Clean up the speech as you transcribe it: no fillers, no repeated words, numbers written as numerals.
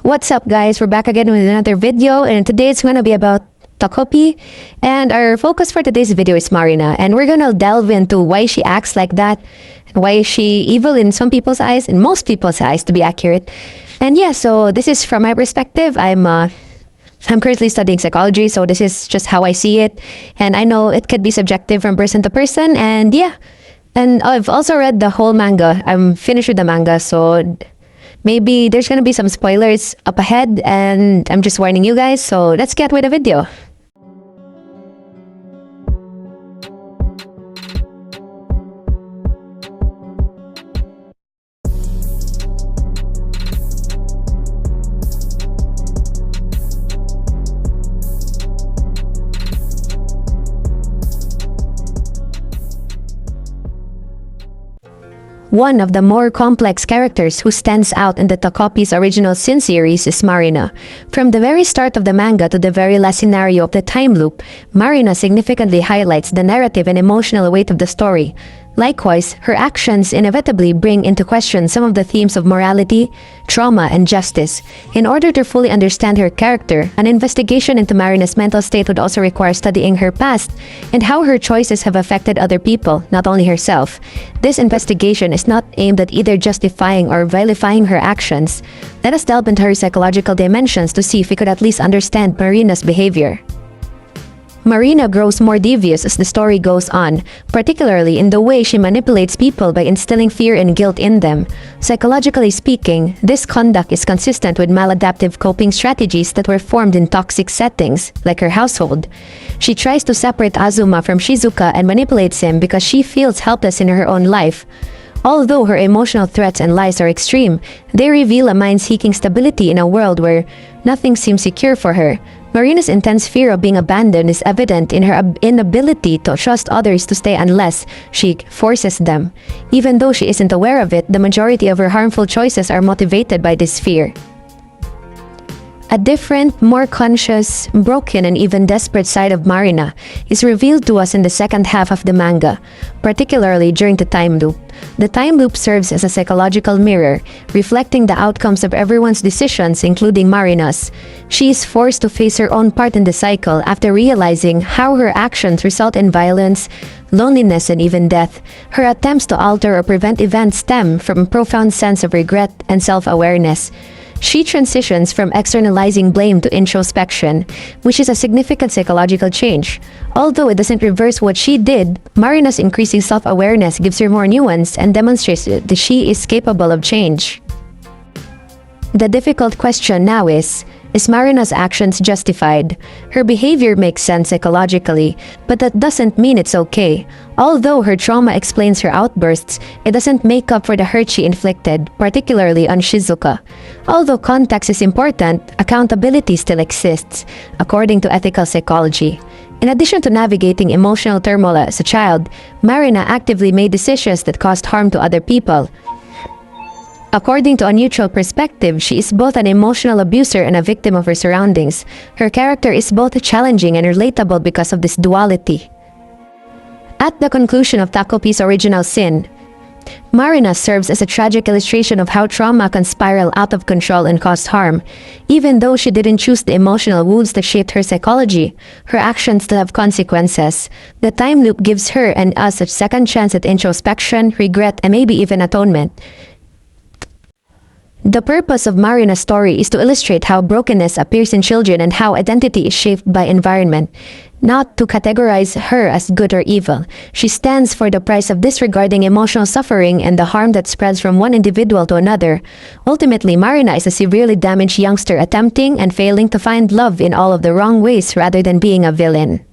What's up, guys? We're back again with another video, and today it's gonna be about Takopi. And our focus for today's video is Marina, and we're gonna delve into why she acts like that, and why is she evil in some people's eyes, in most people's eyes, to be accurate. And yeah, so this is from my perspective. I'm currently studying psychology, so this is just how I see it, and I know it could be subjective from person to person. And yeah, and I've also read the whole manga. I'm finished with the manga, so maybe there's gonna be some spoilers up ahead, and I'm just warning you guys, so let's get with the video. One of the more complex characters who stands out in the Takopi's original Sin series is Marina. From the very start of the manga to the very last scenario of the time loop, Marina significantly highlights the narrative and emotional weight of the story. Likewise, her actions inevitably bring into question some of the themes of morality, trauma, and justice. In order to fully understand her character, an investigation into Marina's mental state would also require studying her past and how her choices have affected other people, not only herself. This investigation is not aimed at either justifying or vilifying her actions. Let us delve into her psychological dimensions to see if we could at least understand Marina's behavior. Marina grows more devious as the story goes on, particularly in the way she manipulates people by instilling fear and guilt in them. Psychologically speaking, this conduct is consistent with maladaptive coping strategies that were formed in toxic settings, like her household. She tries to separate Azuma from Shizuka and manipulates him because she feels helpless in her own life. Although her emotional threats and lies are extreme, they reveal a mind seeking stability in a world where nothing seems secure for her. Marina's intense fear of being abandoned is evident in her inability to trust others to stay unless she forces them. Even though she isn't aware of it, the majority of her harmful choices are motivated by this fear. A different, more conscious, broken, and even desperate side of Marina is revealed to us in the second half of the manga, particularly during the time loop. The time loop serves as a psychological mirror, reflecting the outcomes of everyone's decisions, including Marina's. She is forced to face her own part in the cycle after realizing how her actions result in violence, loneliness, and even death. Her attempts to alter or prevent events stem from a profound sense of regret and self-awareness. She transitions from externalizing blame to introspection, which is a significant psychological change. Although it doesn't reverse what she did, Marina's increasing self-awareness gives her more nuance and demonstrates that she is capable of change. The difficult question now is Marina's actions justified? Her behavior makes sense psychologically, but that doesn't mean it's okay. Although her trauma explains her outbursts, it doesn't make up for the hurt she inflicted, particularly on Shizuka. Although context is important, accountability still exists, according to ethical psychology. In addition to navigating emotional turmoil as a child, Marina actively made decisions that caused harm to other people. According to a neutral perspective, she is both an emotional abuser and a victim of her surroundings. Her character is both challenging and relatable because of this duality. At the conclusion of Takopi's original Sin, Marina serves as a tragic illustration of how trauma can spiral out of control and cause harm. Even though she didn't choose the emotional wounds that shaped her psychology, her actions still have consequences. The time loop gives her and us a second chance at introspection, regret, and maybe even atonement. The purpose of Marina's story is to illustrate how brokenness appears in children and how identity is shaped by environment, not to categorize her as good or evil. She stands for the price of disregarding emotional suffering and the harm that spreads from one individual to another. Ultimately, Marina is a severely damaged youngster attempting and failing to find love in all of the wrong ways rather than being a villain.